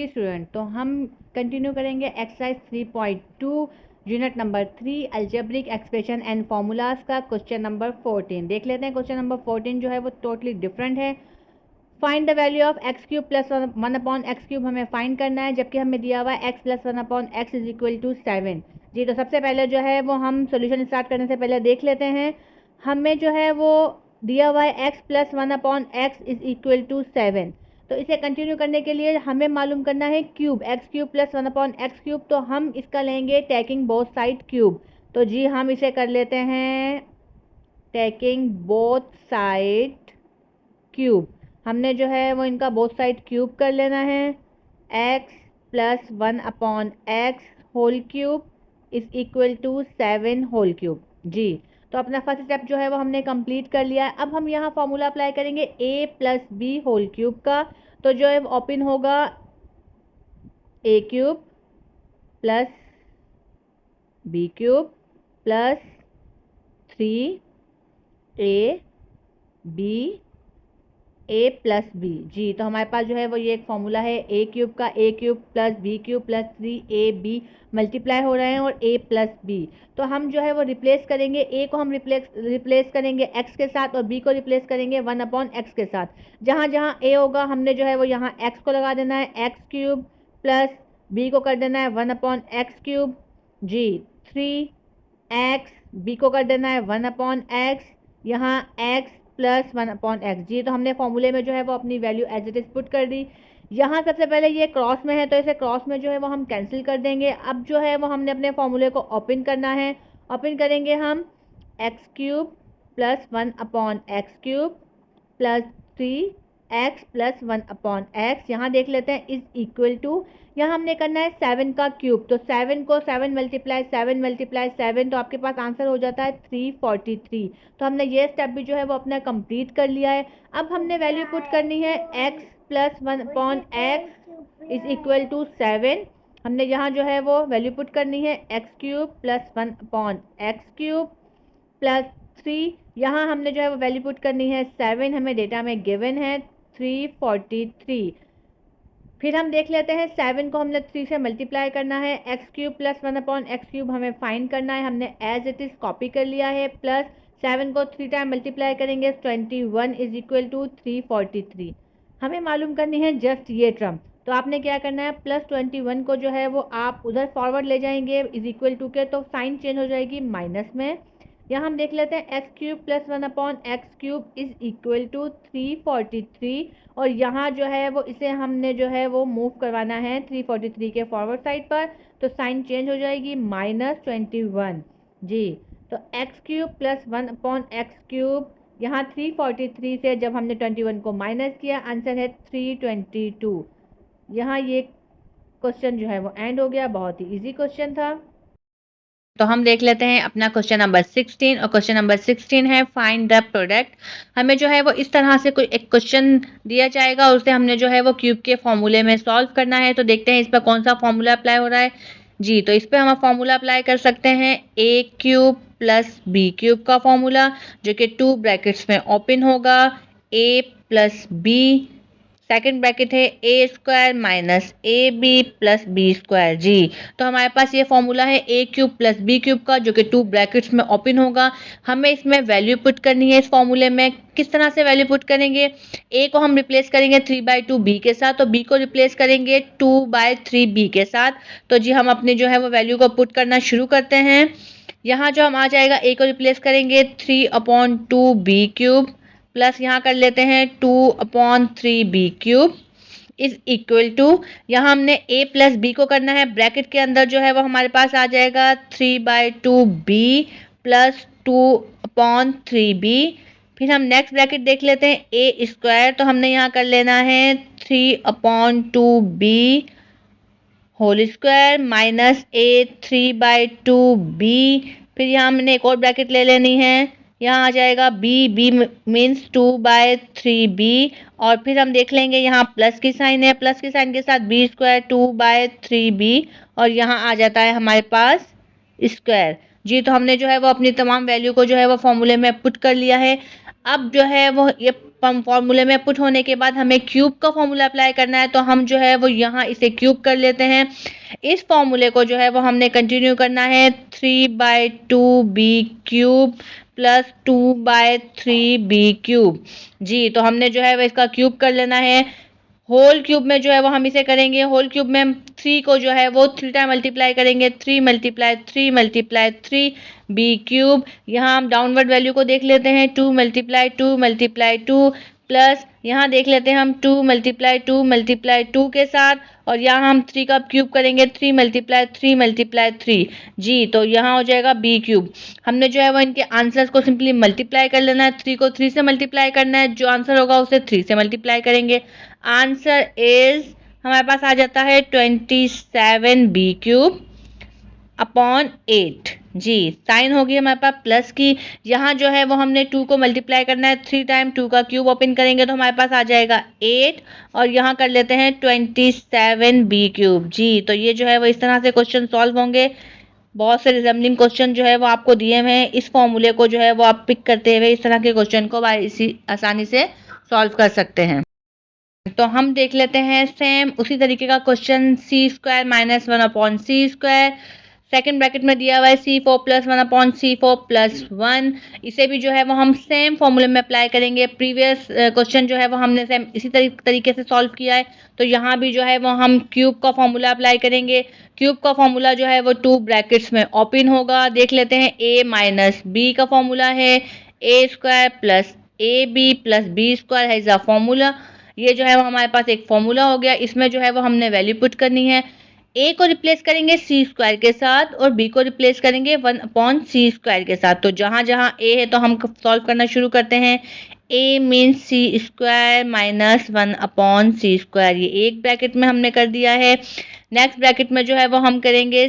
जी student, तो हम continue करेंगे exercise 3.2 unit number 3 algebraic expression and formulas का क्वेश्चन नंबर 14 देख लेते हैं। क्वेश्चन नंबर 14 जो है वो टोटली डिफरेंट है। Find the value of x cube plus 1/x³ हमें फाइंड करना है, जबकि हमें दिया हुआ है x plus 1/x is equal to 7। जी, तो सबसे पहले जो है वो हम सोल्यूशन स्टार्ट करने से पहले देख लेते हैं। हमें जो है वो दिया हुआ है x plus 1/x is equal to 7। तो इसे कंटिन्यू करने के लिए हमें मालूम करना है cube, x cube plus 1/x³। तो हम इसका लेंगे टेकिंग बोथ साइड क्यूब। तो जी हम इसे कर लेते हैं टेकिंग बोथ साइड क्यूब। हमने जो है वो इनका बोथ साइड क्यूब कर लेना है। X plus 1/x whole cube is equal to 7 whole cube. जी, तो अपना फर्स्ट स्टेप जो है वो हमने कंप्लीट कर लिया है। अब हम यहाँ फॉर्मूला अप्लाई करेंगे a plus B whole cube का। तो जो है ओपन होगा a³ plus b³ plus 3ab a plus B. जी, तो हमारे पास जो है वो ये एक फॉर्मूला है a³ का, a³ plus b³ plus 3ab multiply हो रहे हैं और a प्लस b। तो हम जो है वो रिप्लेस करेंगे, a को हम रिप्लेस करेंगे x के साथ और b को रिप्लेस करेंगे 1/x के साथ। जहाँ जहाँ a होगा हमने जो है वो यहाँ x को लगा देना है, x³ प्लस b को कर देना है 1/x³। जी, 3x b को कर देना है 1/x, यहाँ x प्लस 1/x। जी, तो हमने फॉर्मूले में जो है वो अपनी value as it is put कर दी। यहाँ सबसे पहले ये क्रॉस में है तो इसे क्रॉस में जो है वो हम कैंसिल कर देंगे। अब जो है वो हमने अपने फॉर्मूले को ओपन करना है। ओपन करेंगे हम x³ plus 1/x³ plus 3x plus 1/x। यहाँ देख लेते हैं इज इक्वल टू, यहाँ हमने करना है 7 का क्यूब। तो 7 को 7 मल्टीप्लाई 7 तो आपके पास आंसर हो जाता है 343। तो हमने ये स्टेप भी जो है वो अपना कंप्लीट कर लिया है। अब हमने वैल्यू पुट करनी है x plus 1/x is equal to 7। हमने यहाँ जो है वो वैल्यू पुट करनी है x³ प्लस 1/x³ प्लस 3। यहाँ हमने जो है वो वैल्यू पुट करनी है 7, हमें डेटा में गिवन है 343। फिर हम देख लेते हैं 7 को हमने 3 से मल्टीप्लाई करना है, x³ प्लस 1/x³ हमें फाइंड करना है। हमने एज इट इज कॉपी कर लिया है। प्लस 7 को 3 टाइम मल्टीप्लाई करेंगे 21 इज इक्वल टू 343। हमें मालूम करनी है जस्ट ये टर्म। तो आपने क्या करना है, प्लस 21 को जो है वो आप उधर फॉरवर्ड ले जाएंगे इज इक्वल टू के, तो साइन चेंज हो जाएगी माइनस में। यहाँ हम देख लेते हैं x³ plus 1/x³ is equal to 343। और यहाँ जो है वो इसे हमने जो है वो मूव करवाना है 343 के फॉरवर्ड साइड पर, तो साइन चेंज हो जाएगी -21। जी, तो x³ प्लस 1/x³, यहाँ 343 से जब हमने 21 को माइनस किया आंसर है 322। यहाँ ये क्वेश्चन जो है वो एंड हो गया। बहुत ही इजी क्वेश्चन था। तो हम देख लेते हैं अपना क्वेश्चन नंबर 16, और क्वेश्चन नंबर 16 है फाइंड द प्रोडक्ट। हमें जो है वो इस तरह से कोई एक क्वेश्चन दिया जाएगा और उसे हमने जो है वो क्यूब के फॉर्मूले में सॉल्व करना है। तो देखते हैं इस पर कौन सा फॉर्मूला अप्लाई हो रहा है। जी, तो इस पर हम फॉर्मूला अप्लाई कर सकते हैं a³ प्लस b³ का फॉर्मूला, जो कि 2 ब्रैकेट्स में ओपन होगा, a plus b, second bracket है a² minus ab plus b²। जी, तो हमारे पास ये फॉर्मूला है a³ प्लस b³ का, जो कि 2 ब्रैकेट्स में ओपन होगा। हमें इसमें वैल्यू पुट करनी है। इस फॉर्मूले में किस तरह से वैल्यू पुट करेंगे, a को हम रिप्लेस करेंगे 3/2 b के साथ, तो b को रिप्लेस करेंगे 2/3 b के साथ। तो जी हम अपनी जो है वो वैल्यू को पुट करना शुरू करते हैं। यहाँ जो हम आ जाएगा, a को रिप्लेस करेंगे 3/2 b³ प्लस यहाँ कर लेते हैं 2/3 b³ इज इक्वल टू, यहाँ हमने a प्लस b को करना है। ब्रैकेट के अंदर जो है वो हमारे पास आ जाएगा 3/2 b प्लस 2/3 b। फिर हम नेक्स्ट ब्रैकेट देख लेते हैं a², तो हमने यहाँ कर लेना है 3/2 b whole square minus a 3/2 b। फिर यहाँ हमने एक और ब्रैकेट ले लेनी है, यहाँ आ जाएगा b मीन्स 2/3 b। और फिर हम देख लेंगे यहाँ प्लस की साइन है, प्लस की साइन के साथ b² 2/3 b, और यहाँ आ जाता है हमारे पास स्क्वायर। जी तो हमने जो है वो अपनी तमाम वैल्यू को जो है वो फॉर्मूले में पुट कर लिया है। अब जो है वो ये फॉर्मूले में पुट होने के बाद हमें क्यूब का फॉर्मूला अप्लाई करना है, तो हम जो है वो यहाँ इसे क्यूब कर लेते हैं। इस फॉर्मूले को जो है वो हमने कंटिन्यू करना है, 3/2b³ प्लस 2/3b³। जी तो हमने जो है वो इसका क्यूब कर लेना है। होल क्यूब में जो है वो हम इसे करेंगे, होल क्यूब में हम 3 को जो है वो 3 टाइम मल्टीप्लाई करेंगे, 3 मल्टीप्लाई 3 मल्टीप्लाई 3b³ यहाँ हम डाउनवर्ड वैल्यू को देख लेते हैं, 2 मल्टीप्लाई 2 मल्टीप्लाई 2 प्लस यहाँ देख लेते हैं हम 2 मल्टीप्लाई 2 मल्टीप्लाई 2 के साथ, और यहाँ हम 3 का क्यूब करेंगे, 3 मल्टीप्लाई 3 मल्टीप्लाई 3। जी तो यहाँ हो जाएगा b³। हमने जो है वो इनके आंसर्स को सिंपली मल्टीप्लाई कर लेना है, 3 को 3 से मल्टीप्लाई करना है, जो आंसर होगा उसे 3 से मल्टीप्लाई करेंगे। आंसर इज हमारे पास आ जाता है 27b³ अपॉन 8। जी साइन होगी हमारे पास प्लस की, यहाँ जो है वो हमने 2 को मल्टीप्लाई करना है, 3 टाइम 2 का क्यूब ओपन करेंगे तो हमारे पास आ जाएगा 8, और यहाँ कर लेते हैं 27b³। जी तो ये जो है वो इस तरह से क्वेश्चन सॉल्व होंगे। बहुत से रिजम्बलिंग क्वेश्चन जो है वो आपको दिए हुए हैं, इस फॉर्मूले को जो है वो आप पिक करते हुए इस तरह के क्वेश्चन को इसी आसानी से सॉल्व कर सकते हैं। तो हम देख लेते हैं सेम उसी तरीके का question, c² - 1/c², second bracket में दिया हुआ है c4 + 1/c4 + 1। इसे भी जो है वो हम सेम फॉर्मूले में अप्लाई करेंगे। प्रीवियस क्वेश्चन जो है वो हमने सेम इसी तरीके से सॉल्व किया है, तो यहाँ भी जो है वो हम क्यूब का फॉर्मूला अप्लाई करेंगे। क्यूब का फॉर्मूला जो है वो 2 ब्रैकेट्स में ओपन होगा। देख लेते हैं a - b का फॉर्मूला है, a² + ab + b² है इज अ फॉर्मूला। ये जो है वो हमारे पास एक फॉर्मूला हो गया, इसमें जो है वो हमने वैल्यू पुट करनी है। a को रिप्लेस करेंगे c² के साथ और b को रिप्लेस करेंगे 1/c² के साथ। तो जहाँ जहाँ a है तो हम सॉल्व करना शुरू करते हैं। a मीन्स c² - 1/c², ये एक ब्रैकेट में हमने कर दिया है। नेक्स्ट ब्रैकेट में जो है वो हम करेंगे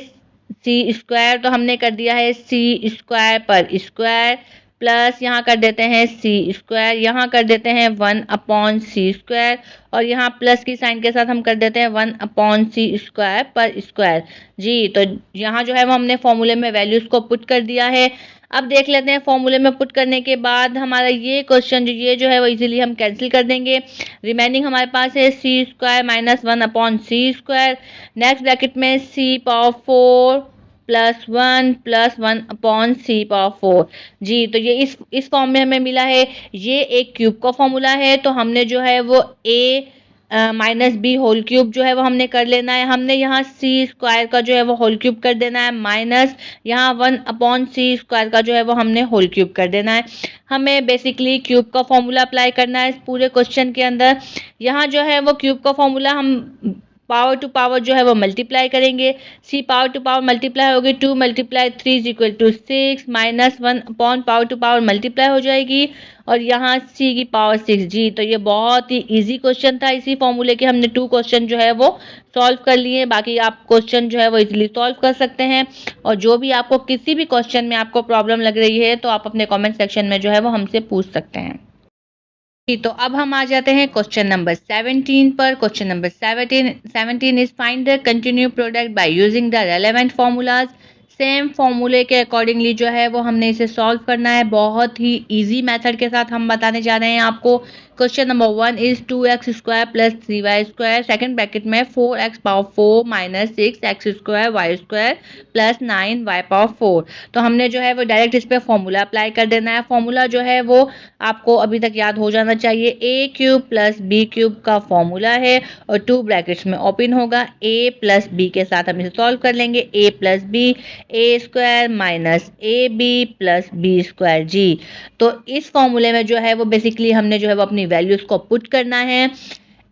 c², तो हमने कर दिया है c² पर स्क्वायर प्लस यहाँ कर देते हैं c², यहाँ कर देते हैं 1/c², और यहाँ प्लस की साइन के साथ हम कर देते हैं 1/c² पर स्क्वायर। जी तो यहाँ जो है वो हमने फॉर्मूले में वैल्यूज़ को पुट कर दिया है। अब देख लेते हैं फॉर्मूले में पुट करने के बाद हमारा ये क्वेश्चन जो है वो इजीली हम कैंसिल कर देंगे। रिमेनिंग हमारे पास है c² - 1/c²। नेक्स्ट ब्रैकेट में c⁴ +1 + 1/c⁴। जी तो ये इस फॉर्म में हमें मिला है। ये एक क्यूब का फॉर्मूला है, तो हमने जो है वो a - b होल क्यूब जो है वो हमने कर लेना है। हमने यहाँ c² का जो है वो होल क्यूब कर देना है, माइनस यहाँ 1/c² का जो है वो हमने होल क्यूब कर देना है। हमें बेसिकली क्यूब का फॉर्मूला अप्लाई करना है इस पूरे क्वेश्चन के अंदर। यहाँ जो है वो क्यूब का फॉर्मूला हम पावर टू पावर जो है वो मल्टीप्लाई करेंगे। c power to power multiply होगी, 2 × 3 = 6, minus 1 upon power to power multiply हो जाएगी, और यहाँ c की पावर 6। जी तो ये बहुत ही इजी क्वेश्चन था। इसी फॉर्मूले के हमने 2 क्वेश्चन जो है वो सॉल्व कर लिए। बाकी आप क्वेश्चन जो है वो इजीली सॉल्व कर सकते हैं, और जो भी आपको किसी भी क्वेश्चन में आपको प्रॉब्लम लग रही है तो आप अपने कॉमेंट सेक्शन में जो है वो हमसे पूछ सकते हैं। तो अब हम आ जाते हैं क्वेश्चन नंबर 17 पर। Question number 17 is find the continue product by using the relevant formulas. Same फॉर्मूले के अकॉर्डिंगली जो है वो हमने इसे सॉल्व करना है। बहुत ही इजी मेथड के साथ हम बताने जा रहे हैं आपको। Question number 1 is 2x² + 3y², second bracket में 4x⁴ - 6x² y² + 9y⁴। तो हमने जो है वो डायरेक्ट इस पर फॉर्मूला अप्लाई कर देना है। फॉर्मूला जो है वो आपको अभी तक याद हो जाना चाहिए। a³ + b³ का फॉर्मूला है, और 2 ब्रैकेट्स में ओपन होगा। a + b के साथ हम इसे सॉल्व कर लेंगे। a + b, a² - ab + b²। जी तो इस फॉर्मूले में जो है वो बेसिकली हमने जो है वो अपनी वैल्यूज को पुट करना है।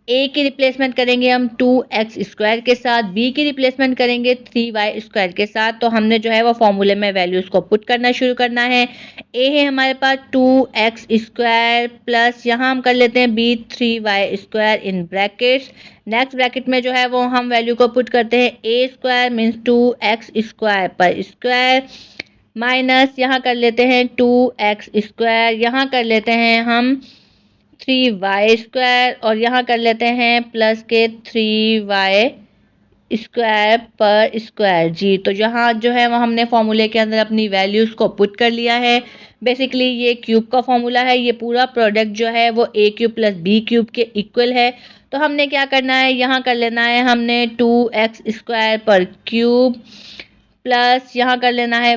a की रिप्लेसमेंट करेंगे हम 2x² के साथ, b की रिप्लेसमेंट करेंगे 3y² के साथ। तो हमने जो है वो फॉर्मूले में वैल्यूज को पुट करना शुरू करना है। a है हमारे पास 2x² प्लस यहाँ हम कर लेते हैं b 3y² in brackets. Next bracket में जो है वो हम वैल्यू को पुट करते हैं। a² मीन्स 2x² पर स्क्वायर, माइनस यहाँ कर लेते हैं 2x², यहाँ कर लेते हैं हम 3y² और यहाँ कर लेते हैं प्लस के 3y स्क्वायर पर स्क्वायर। जी तो यहाँ जो है वो हमने फॉर्मूले के अंदर अपनी वैल्यूज़ को पुट कर लिया है। बेसिकली ये क्यूब का फॉर्मूला है, ये पूरा प्रोडक्ट जो है वो ए क्यूब प्लस बी क्यूब के इक्वल है। तो हमने क्या करना है, यहाँ कर लेना है हमने 2x² पर क्यूब प्लस यहाँ कर लेना है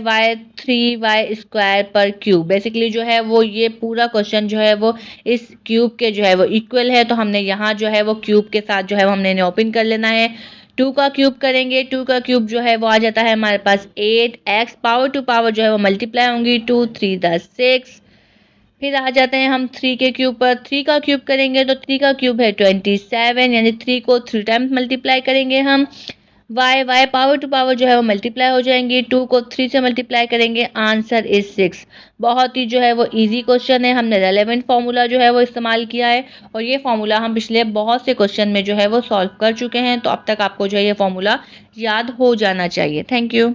3y² पर क्यूब। बेसिकली जो है वो ये पूरा क्वेश्चन जो है वो इस क्यूब के जो है वो इक्वल है। तो हमने यहाँ जो है वो क्यूब के साथ जो है वो हमने इन्हें ओपन कर लेना है। 2 का क्यूब करेंगे, 2 का क्यूब जो है वो आ जाता है हमारे पास 8x पावर टू पावर जो है वो मल्टीप्लाई होंगी 2 3 10 6। फिर आ जाते हैं हम 3 के क्यूब पर, 3 का क्यूब करेंगे तो 3 का क्यूब है 27, यानी 3 को 3 टाइम्स मल्टीप्लाई करेंगे हम। y पावर टू पावर जो है वो मल्टीप्लाई हो जाएंगी, 2 को 3 से मल्टीप्लाई करेंगे, आंसर इज 6। बहुत ही जो है वो इजी क्वेश्चन है, हमने रेलेवेंट फार्मूला जो है वो इस्तेमाल किया है और ये फार्मूला हम पिछले बहुत से क्वेश्चन में जो है वो सॉल्व कर चुके हैं। तो अब तक आपको जो है ये फार्मूला याद हो जाना चाहिए। Thank you.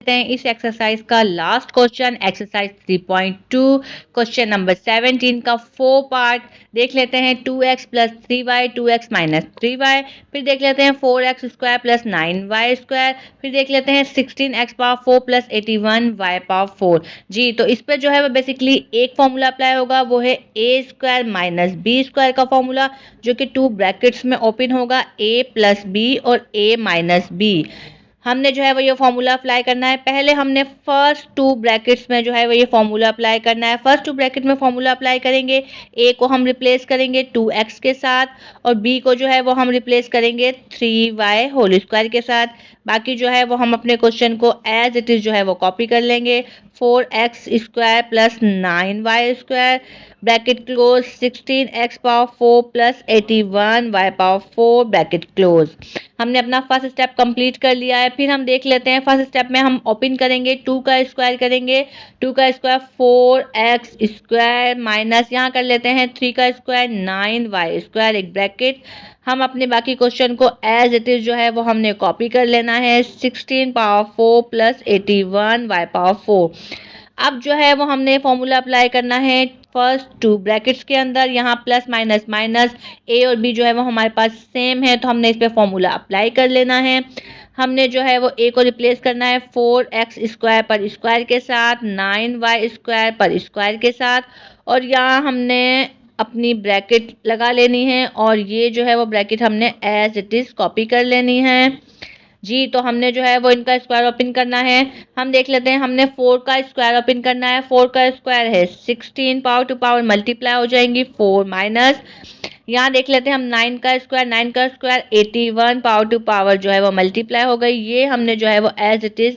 इस एक्सरसाइज का last question, exercise 3.2 question number 17 का 4 पार्ट देख लेते हैं। 2x plus 3y 2x minus 3y, फिर देख लेते हैं 4x² प्लस 9y², फिर देख लेते हैं 16x power 4 plus 81y power 4। जी तो इस पर जो है वो बेसिकली एक फॉर्मूला अप्लाई होगा, वो है a² माइनस b² का फॉर्मूला, जो कि 2 ब्रैकेट्स में ओपन होगा, a प्लस b और a माइनस b। हमने जो है वो ये फॉर्मूला अप्लाई करना है। पहले हमने फर्स्ट 2 ब्रैकेट्स में जो है वो ये फॉर्मूला अप्लाई करना है। फर्स्ट 2 ब्रैकेट में फॉर्मूला अप्लाई करेंगे, ए को हम रिप्लेस करेंगे 2x के साथ और बी को जो है वो हम रिप्लेस करेंगे 3y होल स्क्वायर के साथ। बाकी जो है वो हम अपने क्वेश्चन को एज इट इज़ जो है वो कॉपी कर लेंगे। 4x² plus 9y² bracket close, 16x power 4 plus 81y power 4 bracket close. हमने अपना फर्स्ट स्टेप कंप्लीट कर लिया है। फिर हम देख लेते हैं फर्स्ट स्टेप में हम ओपन करेंगे, 2 का स्क्वायर करेंगे, 2 का स्क्वायर 4x² माइनस यहाँ कर लेते हैं 3 का स्क्वायर 9y², एक ब्रैकेट। हम अपने बाकी क्वेश्चन को एज इट इज़ जो है वो हमने कॉपी कर लेना है, 16 पावर 4 प्लस 81y पावर 4। अब जो है वो हमने फॉर्मूला अप्लाई करना है फर्स्ट 2 ब्रैकेट्स के अंदर। यहाँ प्लस माइनस माइनस, ए और बी जो है वो हमारे पास सेम है, तो हमने इस पर फॉर्मूला अप्लाई कर लेना है। हमने जो है वो ए को रिप्लेस करना है 4x² पर स्क्वायर के साथ, 9y² पर स्क्वायर के साथ, और यहाँ हमने अपनी ब्रैकेट लगा लेनी है और ये जो है वो ब्रैकेट हमने एज इट इज़ कॉपी कर लेनी है। जी तो हमने जो है वो इनका स्क्वायर ओपन करना है। हम देख लेते हैं, हमने 4 का स्क्वायर ओपन करना है। 4 का स्क्वायर है 16 पावर टू पावर मल्टीप्लाई हो जाएंगी 4 माइनस, यहाँ देख लेते हैं हम 9 का स्क्वायर, 9 का स्क्वायर 81 पावर टू पावर जो है वो मल्टीप्लाई हो गई। ये हमने जो है वो एज इट इज़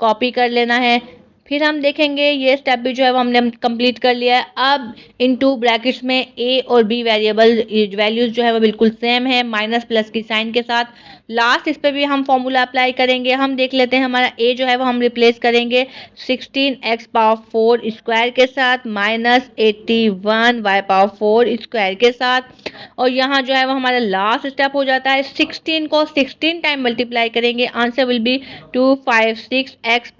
कॉपी कर लेना है। फिर हम देखेंगे ये स्टेप भी जो है वो हमने कंप्लीट कर लिया है। अब इन 2 ब्रैकेट्स में ए और बी वेरिएबल वैल्यूज़ जो है वो बिल्कुल सेम है, माइनस प्लस की साइन के साथ। लास्ट इस पर भी हम फॉर्मूला अप्लाई करेंगे। हम देख लेते हैं हमारा ए जो है वो हम रिप्लेस करेंगे 16x पावर 4 स्क्वायर के साथ माइनस 81y पावर 4 स्क्वायर के साथ, और यहाँ जो है वो हमारा लास्ट स्टेप हो जाता है। 16 को 16 टाइम मल्टीप्लाई करेंगे, answer will be 256x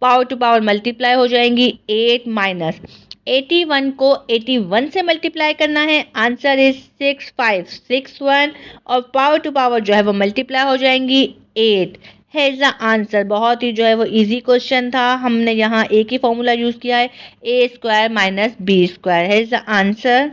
power to power multiply हो जाएंगी 8 माइनस 81 को 81 से मल्टीप्लाई करना है, आंसर इज 6561, और पावर टू पावर जो है वो मल्टीप्लाई हो जाएंगी 8 है इज द आंसर। बहुत ही जो है वो इजी क्वेश्चन था। हमने यहाँ एक ही फॉर्मूला यूज़ किया है, a² माइनस b² है इज द आंसर।